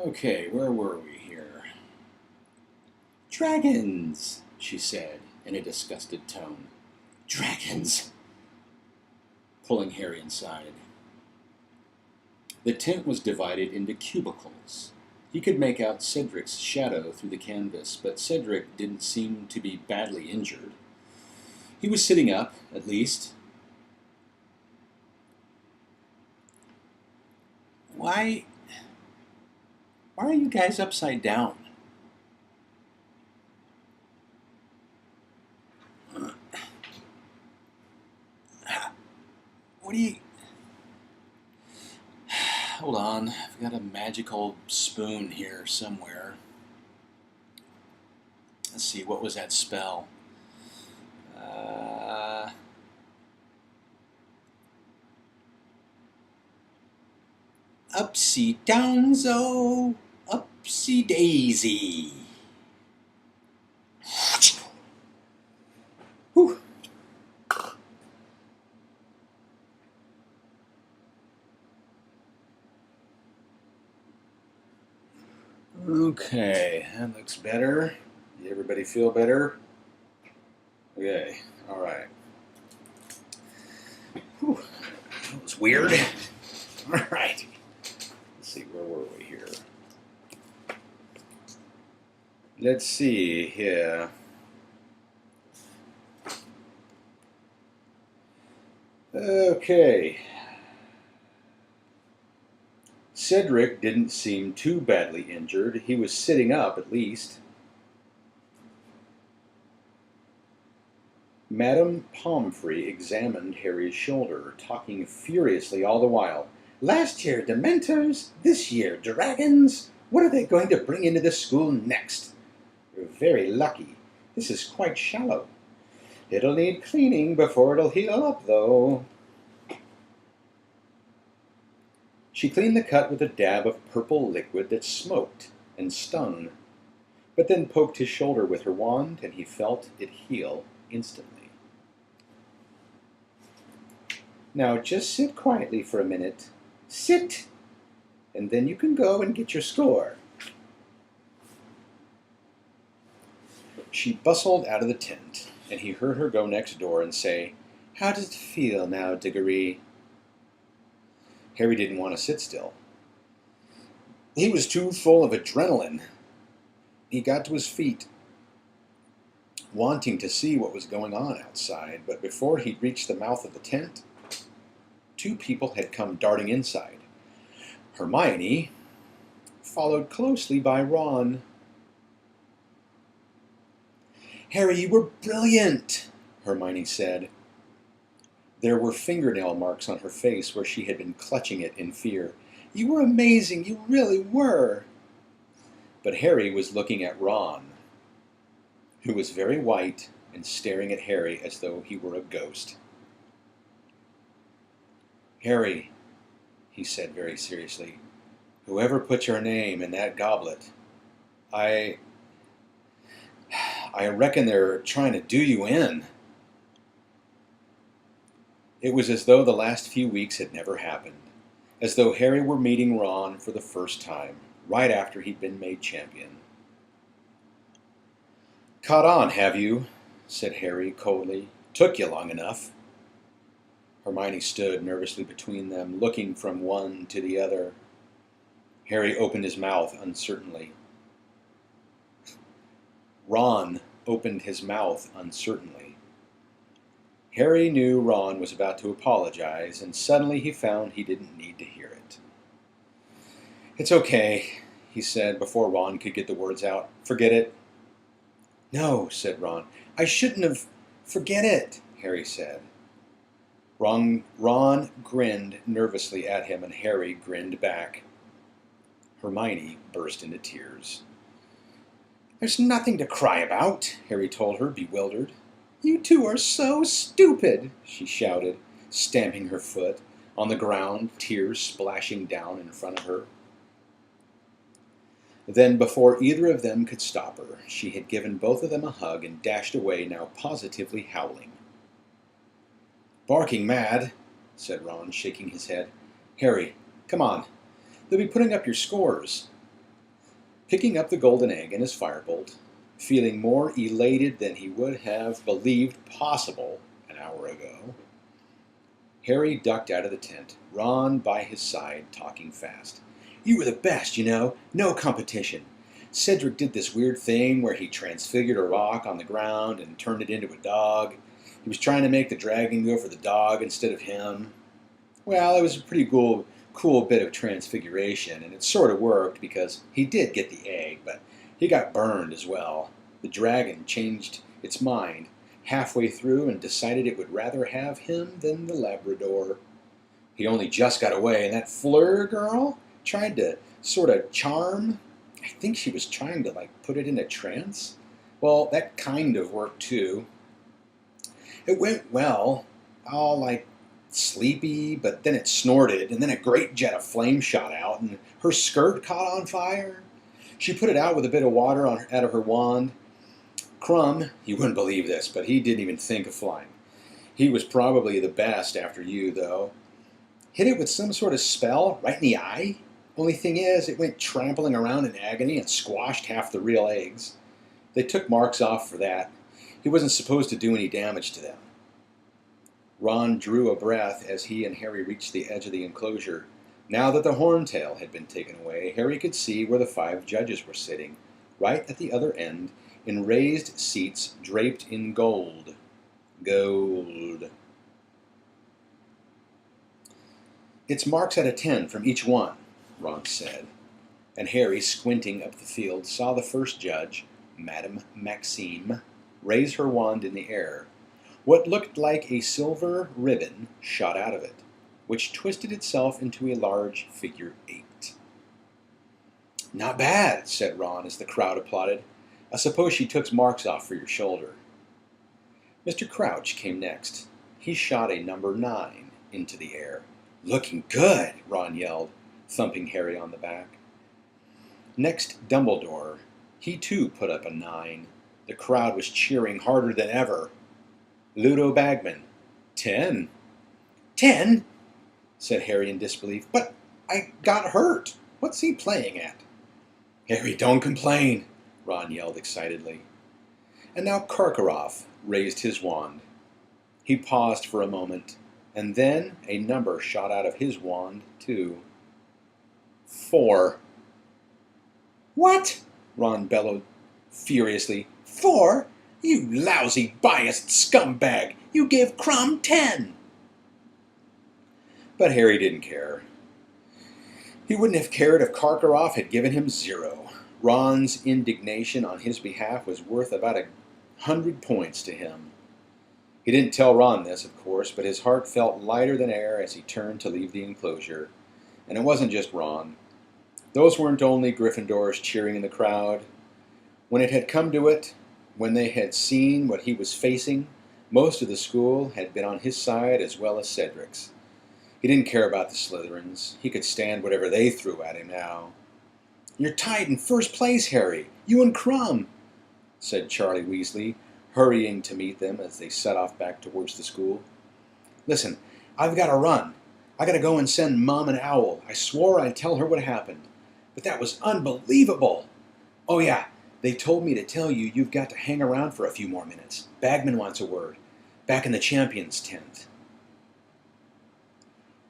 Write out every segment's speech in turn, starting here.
Okay, where were we here? Dragons, she said in a disgusted tone. Dragons! Pulling Harry inside. The tent was divided into cubicles. He could make out Cedric's shadow through the canvas, but Cedric didn't seem to be badly injured. He was sitting up, at least. Why are you guys upside down? What do you... Hold on, I've got a magical spoon here somewhere. Let's see, what was that spell? Upsy downzo, upsy daisy. Whew. Okay, that looks better. Did everybody feel better? Okay, alright. That was weird. Alright. Let's see, where were we here? Let's see here. Okay. Cedric didn't seem too badly injured. He was sitting up, at least. Madame Pomfrey examined Harry's shoulder, talking furiously all the while. Last year, Dementors. This year, dragons. What are they going to bring into the school next? You're very lucky. This is quite shallow. It'll need cleaning before it'll heal up, though. She cleaned the cut with a dab of purple liquid that smoked and stung, but then poked his shoulder with her wand, and he felt it heal instantly. Now just sit quietly for a minute. Sit! And then you can go and get your score. She bustled out of the tent, and he heard her go next door and say, How does it feel now, Diggory? Harry didn't want to sit still. He was too full of adrenaline. He got to his feet, wanting to see what was going on outside, but before he'd reached the mouth of the tent, two people had come darting inside. Hermione, followed closely by Ron. Harry, you were brilliant, Hermione said. There were fingernail marks on her face where she had been clutching it in fear. You were amazing, you really were. But Harry was looking at Ron, who was very white and staring at Harry as though he were a ghost. Harry, he said very seriously, whoever put your name in that goblet, I reckon they're trying to do you in. It was as though the last few weeks had never happened, as though Harry were meeting Ron for the first time, right after he'd been made champion. Caught on, have you? Said Harry coldly. Took you long enough. Hermione stood nervously between them, looking from one to the other. Harry opened his mouth uncertainly. Ron opened his mouth uncertainly. Harry knew Ron was about to apologize, and suddenly he found he didn't need to hear it. It's okay, he said before Ron could get the words out. Forget it. No, said Ron. I shouldn't have. Forget it, Harry said. Ron grinned nervously at him, and Harry grinned back. Hermione burst into tears. There's nothing to cry about, Harry told her, bewildered. You two are so stupid, she shouted, stamping her foot on the ground, tears splashing down in front of her. Then, before either of them could stop her, she had given both of them a hug and dashed away, now positively howling. Barking mad, said Ron, shaking his head. Harry, come on. They'll be putting up your scores. Picking up the golden egg in his firebolt, feeling more elated than he would have believed possible an hour ago, Harry ducked out of the tent, Ron by his side, talking fast. "You were the best, you know. No competition. Cedric did this weird thing where he transfigured a rock on the ground and turned it into a dog. He was trying to make the dragon go for the dog instead of him. Well, it was a pretty cool bit of transfiguration, and it sort of worked because he did get the egg, but he got burned as well. The dragon changed its mind halfway through and decided it would rather have him than the Labrador. He only just got away, and that Fleur girl tried to sort of charm. I think she was trying to put it in a trance. Well, that kind of worked too. It went well, all sleepy, but then it snorted, and then a great jet of flame shot out, and her skirt caught on fire. She put it out with a bit of water out of her wand. Crumb, you wouldn't believe this, but he didn't even think of flying. He was probably the best after you, though. Hit it with some sort of spell right in the eye. Only thing is, it went trampling around in agony and squashed half the real eggs. They took marks off for that. He wasn't supposed to do any damage to them. Ron drew a breath as he and Harry reached the edge of the enclosure. Now that the horntail had been taken away, Harry could see where the 5 judges were sitting, right at the other end, in raised seats draped in gold. Gold. "It's marks out of 10 from each one," Ron said, and Harry, squinting up the field, saw the first judge, Madame Maxime, raise her wand in the air. What looked like a silver ribbon shot out of it, which twisted itself into a large figure 8. "Not bad," said Ron as the crowd applauded. "I suppose she took marks off for your shoulder." Mr. Crouch came next. He shot a number 9 into the air. "Looking good," Ron yelled, thumping Harry on the back. Next, Dumbledore. He too put up a 9. The crowd was cheering harder than ever. Ludo Bagman. 10. 10? Said Harry in disbelief. "But I got hurt. What's he playing at?" "Harry, don't complain," Ron yelled excitedly. And now Karkaroff raised his wand. He paused for a moment, and then a number shot out of his wand, too. 4. "What?" Ron bellowed furiously. 4? You lousy, biased scumbag! You gave Crumb 10! But Harry didn't care. He wouldn't have cared if Karkaroff had given him 0. Ron's indignation on his behalf was worth about 100 points to him. He didn't tell Ron this, of course, but his heart felt lighter than air as he turned to leave the enclosure. And it wasn't just Ron. Those weren't only Gryffindors cheering in the crowd. When it had come to it, when they had seen what he was facing, most of the school had been on his side as well as Cedric's. He didn't care about the Slytherins. He could stand whatever they threw at him now. "You're tied in first place, Harry. You and Crumb," said Charlie Weasley, hurrying to meet them as they set off back towards the school. "Listen, I've got to run. I got to go and send Mom an owl. I swore I'd tell her what happened. But that was unbelievable. Oh yeah, they told me to tell you you've got to hang around for a few more minutes. Bagman wants a word. Back in the Champions' tent."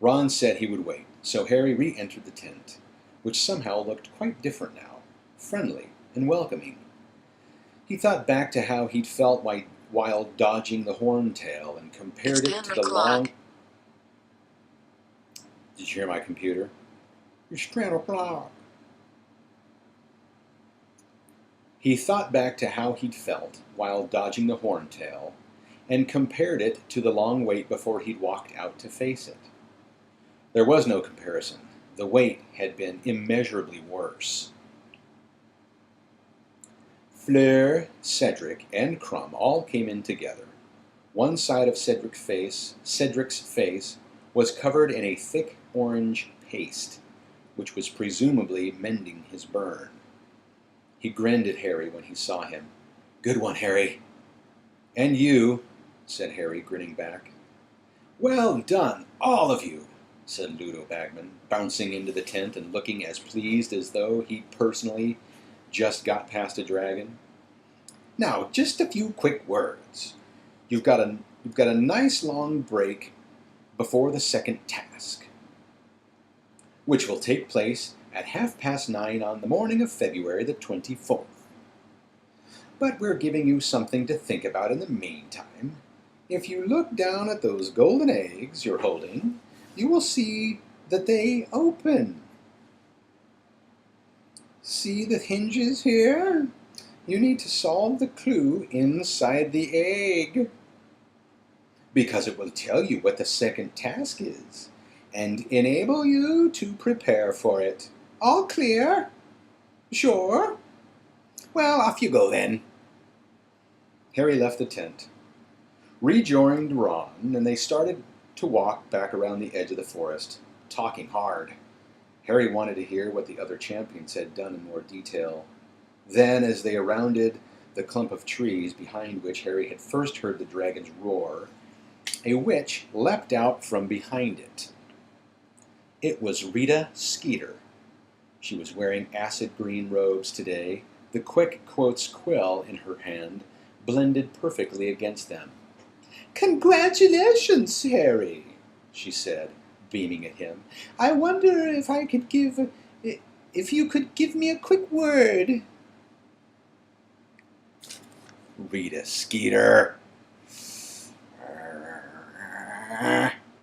Ron said he would wait, so Harry re-entered the tent, which somehow looked quite different now, friendly and welcoming. He thought back to how he'd felt while dodging the horntail and compared it to the long... Did you hear my computer? It's 10 o'clock. He thought back to how he'd felt while dodging the horntail and compared it to the long wait before he'd walked out to face it. There was no comparison. The wait had been immeasurably worse. Fleur, Cedric, and Crumb all came in together. One side of Cedric's face was covered in a thick orange paste, which was presumably mending his burn. He grinned at Harry when he saw him. "Good one, Harry." "And you," said Harry, grinning back. "Well done, all of you," said Ludo Bagman, bouncing into the tent and looking as pleased as though he'd personally just got past a dragon? Now, just a few quick words. You've got a nice long break before the second task, which will take place at 9:30 on the morning of February the 24th. But we're giving you something to think about in the meantime. If you look down at those golden eggs you're holding, you will see that they open. See the hinges here? You need to solve the clue inside the egg, because it will tell you what the second task is and enable you to prepare for it. All clear? Sure? Well, off you go then. Harry left the tent, rejoined Ron, and they started to walk back around the edge of the forest, talking hard. Harry wanted to hear what the other champions had done in more detail. Then, as they rounded the clump of trees behind which Harry had first heard the dragon's roar, a witch leapt out from behind it. It was Rita Skeeter. She was wearing acid green robes today. The quick quotes quill in her hand blended perfectly against them. "Congratulations, Harry," she said, beaming at him. "I wonder if you could give me a quick word." Rita Skeeter.